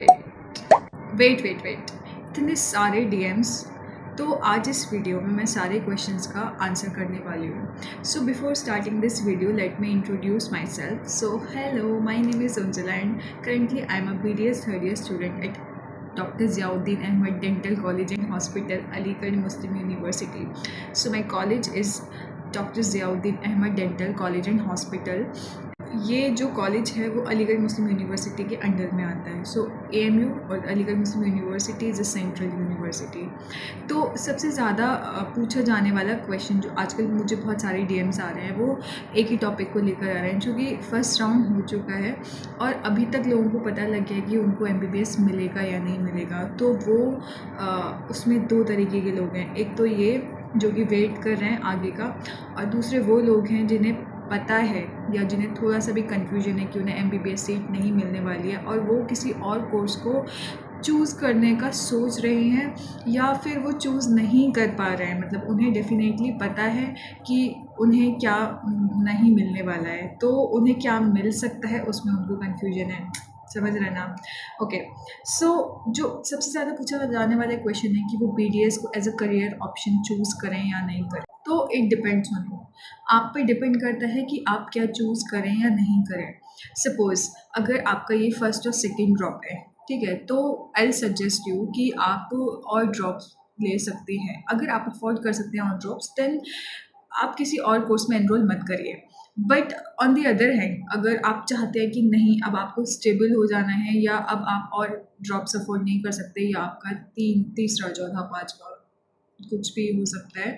Wait wait wait इतने सारे DMs. तो आज इस वीडियो में मैं सारे क्वेश्चंस का आंसर करने वाली हूँ। So before starting this video let me introduce my self. So hello, my name is Anjala and currently I am a BDS third year student at Dr. Ziauddin Ahmed Dental College and Hospital, Aligarh Muslim University. So my college is Dr. Ziauddin Ahmed Dental College and Hospital. ये जो college है वो Aligarh Muslim University के under में आता है। So AMU और Aligarh Muslim University is a central university. तो सबसे ज़्यादा पूछा जाने वाला क्वेश्चन जो आजकल मुझे बहुत सारे डीएम्स आ रहे हैं वो एक ही टॉपिक को लेकर आ रहे हैं, जो कि फर्स्ट राउंड हो चुका है और अभी तक लोगों को पता लग गया कि उनको एमबीबीएस मिलेगा या नहीं मिलेगा। तो वो उसमें दो तरीके के लोग हैं। एक तो ये जो कि वेट कर रहे हैं आगे का, और दूसरे वो लोग हैं जिन्हें पता है या जिन्हें थोड़ा सा भी कन्फ्यूजन है कि उन्हें एमबीबीएस सीट नहीं मिलने वाली है और वो किसी और कोर्स को चूज़ करने का सोच रहे हैं या फिर वो चूज़ नहीं कर पा रहे हैं। मतलब उन्हें डेफिनेटली पता है कि उन्हें क्या नहीं मिलने वाला है, तो उन्हें क्या मिल सकता है उसमें उनको कन्फ्यूजन है। समझ रहे ना? ओके। सो जो सबसे ज़्यादा पूछा जाने वाला क्वेश्चन है कि वो बीडीएस को as a career option choose करें या नहीं करें। तो इट डिपेंड्स ऑन यू। आप पे डिपेंड करता है कि आप क्या चूज़ करें या नहीं करें। सपोज़ अगर आपका ये फर्स्ट और सेकेंड ड्रॉप है, ठीक है, तो आई सजेस्ट यू कि आप और ड्रॉप्स ले सकते हैं। अगर आप अफोर्ड कर सकते हैं और ड्रॉप्स, देन आप किसी और कोर्स में एनरोल मत करिए। But on the other hand, अगर आप चाहते हैं कि नहीं अब आपको स्टेबल हो जाना है या अब आप और ड्रॉप्स अफोर्ड नहीं कर सकते या आपका तीसरा चौथा पाँचवा कुछ भी हो सकता है,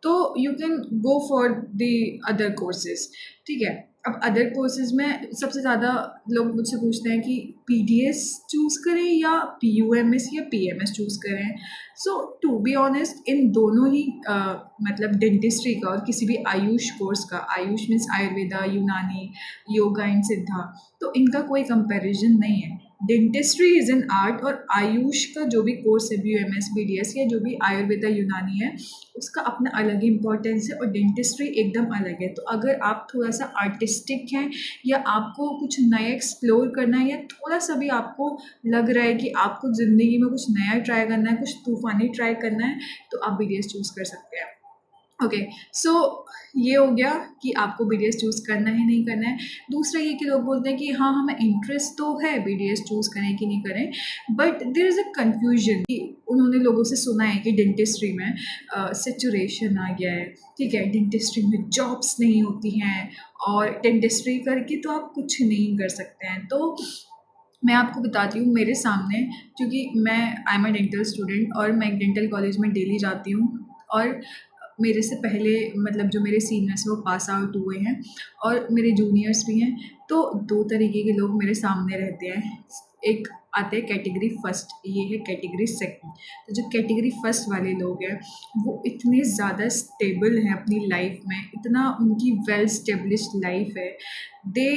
तो you can go for the other courses. ठीक है। अब अदर कोर्सेज में सबसे ज़्यादा लोग मुझसे पूछते हैं कि पीडीएस चूज़ करें या पीयूएमएस या पीएमएस चूज़ करें। सो टू बी ऑनेस्ट, इन दोनों ही मतलब डेंटिस्ट्री का और किसी भी आयुष कोर्स का, आयुष मीन्स आयुर्वेदा, यूनानी, योगा एंड सिद्धा, तो इनका कोई कंपैरिजन नहीं है। डेंटिस्ट्री इज़ एन आर्ट और आयुष का जो भी कोर्स है, बीयूएमएस, बीडीएस या जो भी आयुर्वेदा, यूनानी है, उसका अपना अलग ही इम्पोर्टेंस है और डेंटिस्ट्री एकदम अलग है। तो अगर आप थोड़ा सा आर्टिस्टिक हैं या आपको कुछ नया एक्सप्लोर करना है या थोड़ा सा भी आपको लग रहा है कि आपको ज़िंदगी में कुछ नया ट्राई करना है, कुछ तूफ़ानी ट्राई करना है, तो आप बीडीएस चूज़ कर सकते हैं। ओके। सो ये हो गया कि आपको बीडीएस चूज़ करना है नहीं करना है। दूसरा ये कि लोग बोलते हैं कि हाँ हमें इंटरेस्ट तो है बीडीएस चूज़ करें कि नहीं करें, but there is a confusion कि उन्होंने लोगों से सुना है कि डेंटिस्ट्री में सेचुरेशन आ गया है। ठीक है, डेंटिस्ट्री में जॉब्स नहीं होती हैं और डेंटिस्ट्री करके तो आप कुछ नहीं कर सकते हैं। तो मैं आपको बताती हूँ मेरे सामने, क्योंकि मैं I am a dental student और मैं एक डेंटल कॉलेज में डेली जाती हूँ और मेरे से पहले मतलब जो मेरे सीनियर्स वो पास आउट हुए हैं और मेरे जूनियर्स भी हैं। तो दो तरीके के लोग मेरे सामने रहते हैं। एक आते हैं कैटेगरी फर्स्ट, ये है कैटेगरी सेकंड। तो जो कैटेगरी फर्स्ट वाले लोग हैं वो इतने ज़्यादा स्टेबल हैं अपनी लाइफ में, इतना उनकी वेल स्टेब्लिश्ड लाइफ है, दे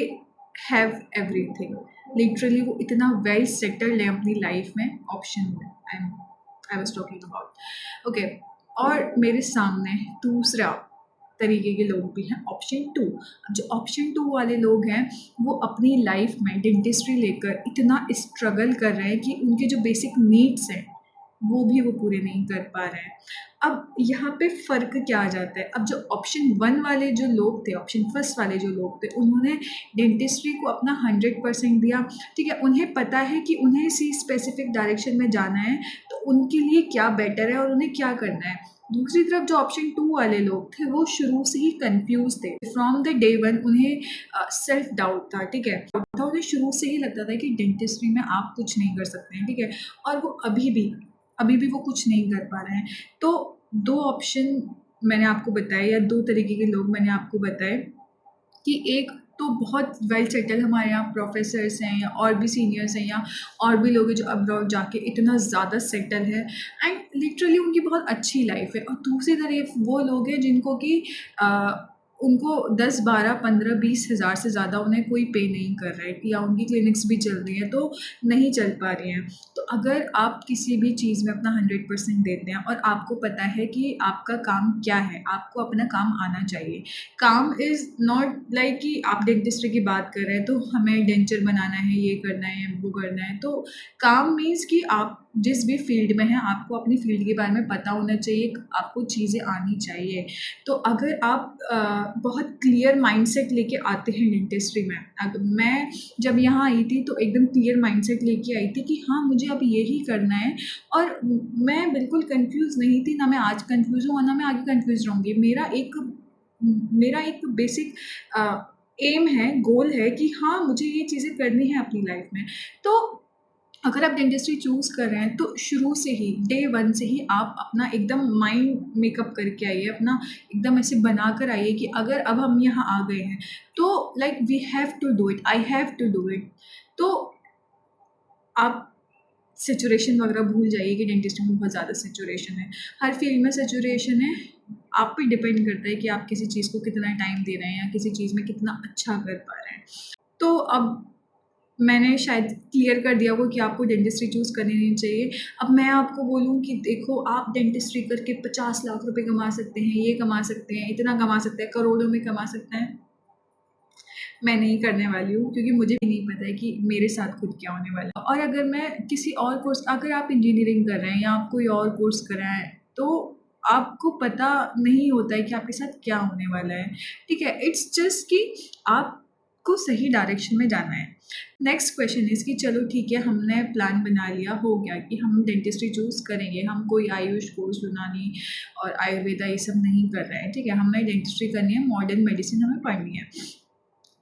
हैव एवरीथिंग। लिटरली वो इतना वेल सेटल्ड है अपनी लाइफ में। ऑप्शन में I was talking about. Okay. और मेरे सामने दूसरा तरीके के लोग भी हैं, ऑप्शन टू। अब जो ऑप्शन टू वाले लोग हैं वो अपनी लाइफ में डेंटिस्ट्री लेकर इतना स्ट्रगल कर रहे हैं कि उनके जो बेसिक नीड्स हैं वो भी वो पूरे नहीं कर पा रहे हैं। अब यहाँ पे फ़र्क क्या आ जाता है? अब जो ऑप्शन वन वाले जो लोग थे, ऑप्शन फर्स्ट वाले जो लोग थे, उन्होंने डेंटिस्ट्री को अपना 100% दिया। ठीक है, उन्हें पता है कि उन्हें इसी स्पेसिफिक डायरेक्शन में जाना है, तो उनके लिए क्या बेटर है और उन्हें क्या करना है। दूसरी तरफ जो ऑप्शन टू वाले लोग थे वो शुरू से ही कंफ्यूज थे। फ्रॉम द डे वन उन्हें सेल्फ डाउट था। ठीक है, उन्हें शुरू से ही लगता था कि डेंटिस्ट्री में आप कुछ नहीं कर सकते हैं। ठीक है, और वो अभी भी वो कुछ नहीं कर पा रहे हैं। तो दो ऑप्शन मैंने आपको बताए या दो तरीके के लोग मैंने आपको बताए कि एक तो बहुत वेल सेटल हमारे यहाँ प्रोफेसर्स हैं या और भी सीनियर्स हैं या और भी लोग हैं जो अब्रॉड जाके इतना ज़्यादा सेटल है एंड लिटरली उनकी बहुत अच्छी लाइफ है। और दूसरी तरफ वो लोग हैं जिनको कि उनको 10, 12, 15, 20 हज़ार से ज़्यादा उन्हें कोई पे नहीं कर रहा है या उनकी क्लिनिक्स भी चल रही हैं तो नहीं चल पा रही हैं। तो अगर आप किसी भी चीज़ में अपना 100% देते हैं और आपको पता है कि आपका काम क्या है, आपको अपना काम आना चाहिए। काम इज़ नॉट लाइक कि आप डेंटिस्ट्री की बात कर रहे हैं तो हमें डेंचर बनाना है, ये करना है, वो करना है। तो काम मीन्स कि आप जिस भी फील्ड में हैं, आपको अपनी फील्ड के बारे में पता होना चाहिए, आपको चीज़ें आनी चाहिए। तो अगर आप बहुत क्लियर माइंडसेट लेके आते हैं डेंटिस्ट्री में, अग मैं जब यहाँ आई थी तो एकदम क्लियर माइंडसेट लेके आई थी कि हाँ, मुझे अब यही करना है और मैं बिल्कुल कन्फ्यूज़ नहीं थी, ना मैं आज कन्फ्यूज़ हूँ और ना मैं आगे कन्फ्यूज़ रहूँगी। मेरा एक बेसिक एम है, गोल है कि हाँ, मुझे ये चीज़ें करनी है अपनी लाइफ में। तो अगर आप डेंटिस्ट्री चूज़ कर रहे हैं तो शुरू से ही डे 1 से ही आप अपना एकदम माइंड मेकअप करके आइए, अपना एकदम ऐसे बना कर आइए कि अगर अब हम यहाँ आ गए हैं तो like we have to do it, I have to do it. तो आप सैचुरेशन वगैरह भूल जाइए कि डेंटिस्ट्री में बहुत ज़्यादा सैचुरेशन है, हर फील्ड में सैचुरेशन है। आप पे डिपेंड करता है कि आप किसी चीज़ को कितना टाइम दे रहे हैं या किसी चीज़ में कितना अच्छा कर पा रहे हैं। तो अब मैंने शायद क्लियर कर दिया होगा कि आपको डेंटिस्ट्री चूज़ करनी नहीं चाहिए। अब मैं आपको बोलूँ कि देखो, आप डेंटिस्ट्री करके 50 लाख रुपए कमा सकते हैं, ये कमा सकते हैं, इतना कमा सकते हैं, करोड़ों में कमा सकते हैं। मैं नहीं करने वाली हूँ क्योंकि मुझे भी नहीं पता है कि मेरे साथ खुद क्या होने वाला है। और अगर मैं किसी और कोर्स, अगर आप इंजीनियरिंग कर रहे हैं या आप कोई और कोर्स कर रहे हैं तो आपको पता नहीं होता है कि आपके साथ क्या होने वाला है, ठीक है? इट्स जस्ट कि आपको सही डायरेक्शन में जाना है। नेक्स्ट क्वेश्चन इज़ कि चलो ठीक है, हमने प्लान बना लिया, हो गया कि हम डेंटिस्ट्री चूज़ करेंगे, हम कोई आयुष कोर्स, यूनानी और आयुर्वेदा ये सब नहीं कर रहे हैं, ठीक है? हमें डेंटिस्ट्री करनी है, मॉडर्न मेडिसिन हमें पढ़नी है।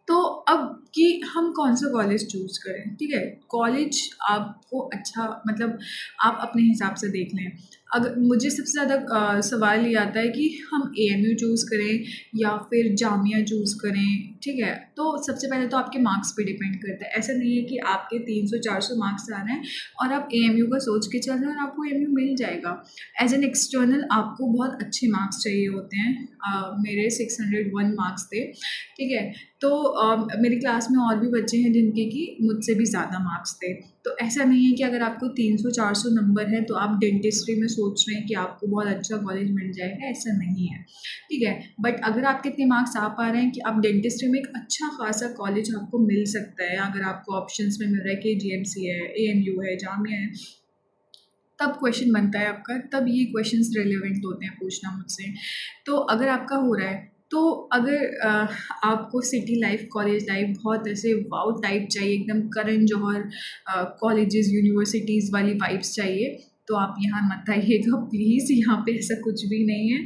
तो अब कि हम कौन सा कॉलेज चूज़ करें, ठीक है? कॉलेज आपको अच्छा, मतलब आप अपने हिसाब से देख लें। अगर मुझे सबसे ज़्यादा सवाल ये आता है कि हम एएमयू चूज़ करें या फिर जामिया चूज़ करें, ठीक है? तो सबसे पहले तो आपके मार्क्स पे डिपेंड करता है। ऐसा नहीं है कि आपके 300-400 मार्क्स आ रहे हैं और आप एएमयू का सोच के चल रहे हैं और आपको एएमयू मिल जाएगा। एज़ एन एक्सटर्नल आपको बहुत अच्छे मार्क्स चाहिए होते हैं। मेरे 601 मार्क्स थे, ठीक है? तो मेरी क्लास में और भी बच्चे हैं जिनके कि मुझसे भी ज़्यादा मार्क्स थे। तो ऐसा नहीं है कि अगर आपको 300-400 नंबर है तो आप डेंटिस्ट्री में सोच रहे हैं कि आपको बहुत अच्छा कॉलेज मिल जाएगा, ऐसा नहीं है, ठीक है? बट अगर आपके इतने मार्क्स आ पा रहे हैं कि आप डेंटिस्ट्री में एक अच्छा खासा कॉलेज आपको मिल सकता है, अगर आपको ऑप्शंस में मिल रहा है कि जीएमसी है, एएमयू है, जामिया है, तब क्वेश्चन बनता है आपका, तब ये क्वेश्चंस रिलेवेंट होते हैं पूछना मुझसे। तो अगर आपका हो रहा है तो अगर आपको सिटी लाइफ, कॉलेज लाइफ बहुत ऐसे वाओ टाइप चाहिए, एकदम करण जौहर कॉलेजेस, यूनिवर्सिटीज़ वाली वाइब्स चाहिए, तो आप यहाँ मत आइएगा प्लीज़, यहाँ पे ऐसा कुछ भी नहीं है,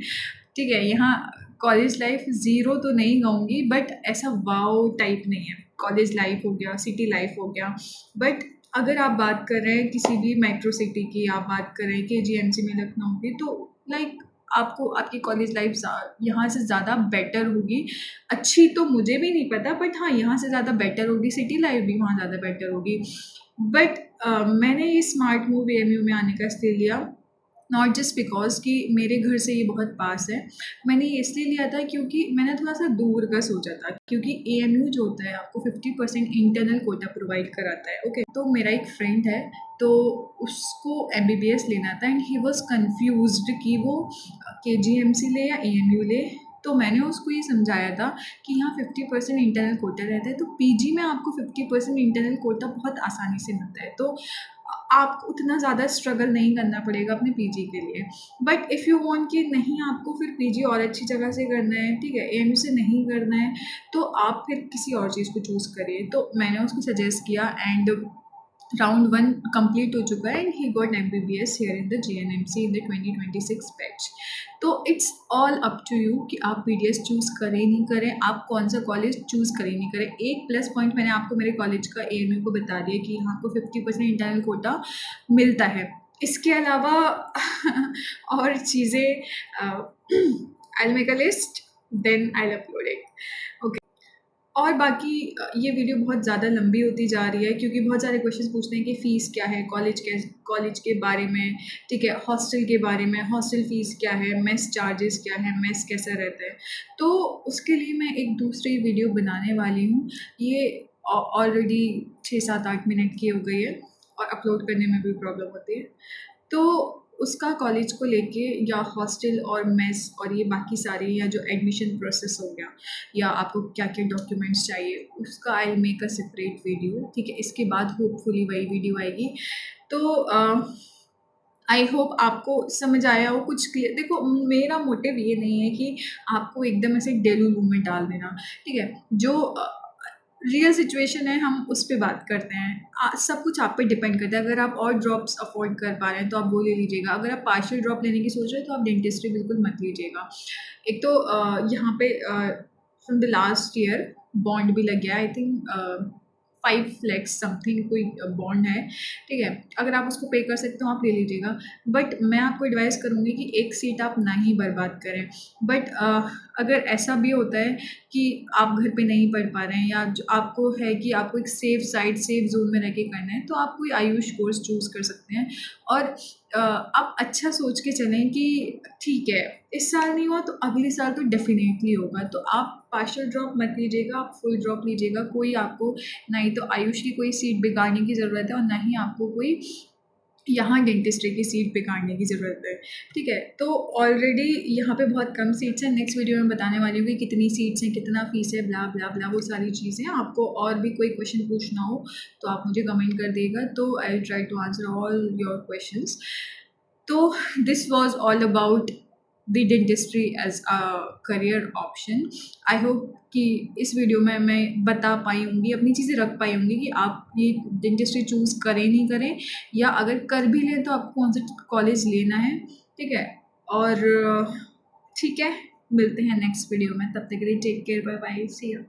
ठीक है? यहाँ कॉलेज लाइफ ज़ीरो तो नहीं कहूँगी बट ऐसा वाओ टाइप नहीं है। कॉलेज लाइफ हो गया, सिटी लाइफ हो गया, बट अगर आप बात कर रहे हैं किसी भी मेट्रो सिटी की, आप बात कर रहे हैं केजीएमसी में लखनऊ की, तो लाइक आपको आपकी कॉलेज लाइफ यहाँ से ज़्यादा बेटर होगी। अच्छी तो मुझे भी नहीं पता बट हाँ, यहाँ से ज़्यादा बेटर होगी, सिटी लाइफ भी वहाँ ज़्यादा बेटर होगी। बट मैंने ये स्मार्ट मूव एएमयू में आने का इसलिए लिया, नॉट जस्ट बिकॉज़ कि मेरे घर से ये बहुत पास है। मैंने ये इसलिए लिया था क्योंकि मैंने थोड़ा-सा दूर का सोचा था, क्योंकि एएमयू जो होता है आपको 50% इंटरनल कोटा प्रोवाइड कराता है, ओके? तो मेरा एक फ्रेंड है, तो उसको एमबीबीएस लेना था एंड ही वाज़ कन्फ्यूज़्ड कि वो केजीएमसी ले या एएमयू ले। तो मैंने उसको ये समझाया था कि यहाँ 50% इंटरनल कोटा रहता है, तो पीजी में आपको 50% इंटरनल कोटा बहुत आसानी से मिलता है। तो आपको उतना ज़्यादा स्ट्रगल नहीं करना पड़ेगा अपने पीजी के लिए। बट इफ़ यू वांट कि नहीं, आपको फिर पीजी और अच्छी जगह से करना है, ठीक है, एएमयू से नहीं करना है, तो आप फिर किसी और चीज़ को चूज़ करिए। तो मैंने उसको सजेस्ट किया एंड राउंड 1 कंप्लीट हो चुका है and he got MBBS here in the GNMC in the 2026 batch. तो it's all up to you कि आप पीडीएस चूज़ करें नहीं करें, आप कौन सा कॉलेज चूज़ करें नहीं करें। एक प्लस पॉइंट मैंने आपको मेरे कॉलेज का एएमयू को बता दिया कि यहाँ आपको 50% इंटरनल कोटा मिलता है। इसके अलावा और चीज़ें I will make a list, then I will upload it, okay? और बाकी ये वीडियो बहुत ज़्यादा लंबी होती जा रही है क्योंकि बहुत सारे क्वेश्चंस पूछते हैं कि फ़ीस क्या है, कॉलेज के बारे में, ठीक है, हॉस्टल के बारे में, हॉस्टल फ़ीस क्या है, मेस चार्जेस क्या है, मेस कैसा रहता है। तो उसके लिए मैं एक दूसरी वीडियो बनाने वाली हूँ। ये ऑलरेडी 6-7-8 मिनट की हो गई है, और अपलोड करने में भी प्रॉब्लम होती है। तो उसका कॉलेज को लेके या हॉस्टल और मेस और ये बाकी सारे या जो एडमिशन प्रोसेस हो गया या आपको क्या क्या डॉक्यूमेंट्स चाहिए उसका I make a separate video, ठीक है। इसके बाद होपफुली वही वीडियो आएगी। तो आई होप आपको समझ आया हो, कुछ क्लियर। देखो, मेरा मोटिव ये नहीं है कि आपको एकदम ऐसे डेलूलू में डाल देना, ठीक है। जो रियल सिचुएशन है हम उस पे बात करते हैं। सब कुछ आप पे डिपेंड करता है। अगर आप और ड्रॉप्स अफोर्ड कर पा रहे हैं तो आप वो ले लीजिएगा। अगर आप पार्शियल ड्रॉप लेने की सोच रहे हैं तो आप डेंटिस्ट्री बिल्कुल मत लीजिएगा। एक तो यहाँ पे from the last year bond भी लग गया, आई थिंक 5 lakhs समथिंग कोई बॉन्ड है, ठीक है। अगर आप उसको पे कर सकते हो आप ले लीजिएगा। बट मैं आपको एडवाइस करूँगी कि एक सीट आप ना ही बर्बाद करें। बट अगर ऐसा भी होता है कि आप घर पे नहीं पढ़ पा रहे हैं या जो आपको है कि आपको एक सेफ साइड सेफ जोन में रह के करना है तो आप कोई आयुष कोर्स चूज़ कर सकते हैं। और आप अच्छा सोच के चलें कि ठीक है, इस साल नहीं हुआ तो अगले साल तो डेफिनेटली होगा। तो आप पार्शियल ड्रॉप मत लीजिएगा, आप फुल ड्रॉप लीजिएगा। कोई आपको ना ही तो आयुष की कोई सीट बिगाड़ने की ज़रूरत है और ना ही आपको कोई यहाँ डेंटिस्ट्री की सीट बिगाड़ने की ज़रूरत है, ठीक है। तो ऑलरेडी यहाँ पे बहुत कम सीट्स हैं। नेक्स्ट वीडियो में बताने वाली हूँ कि कितनी सीट्स हैं, कितना फीस है, ब्ला ब्ला ब्ला, वो सारी चीज़ें। आपको और भी कोई क्वेश्चन पूछना हो तो आप मुझे कमेंट कर देगा, तो I try to answer all your questions. तो this was all about the dentistry as a career option. I hope कि इस वीडियो में मैं बता पाई होंगी, अपनी चीज़ें रख पाई होंगी कि आप ये डेंटिस्ट्री चूज़ करें नहीं करें, या अगर कर भी लें तो आपको कौन सा कॉलेज लेना है, ठीक है। और ठीक है, मिलते हैं नेक्स्ट वीडियो में। तब तक के लिए take care, bye bye, see you.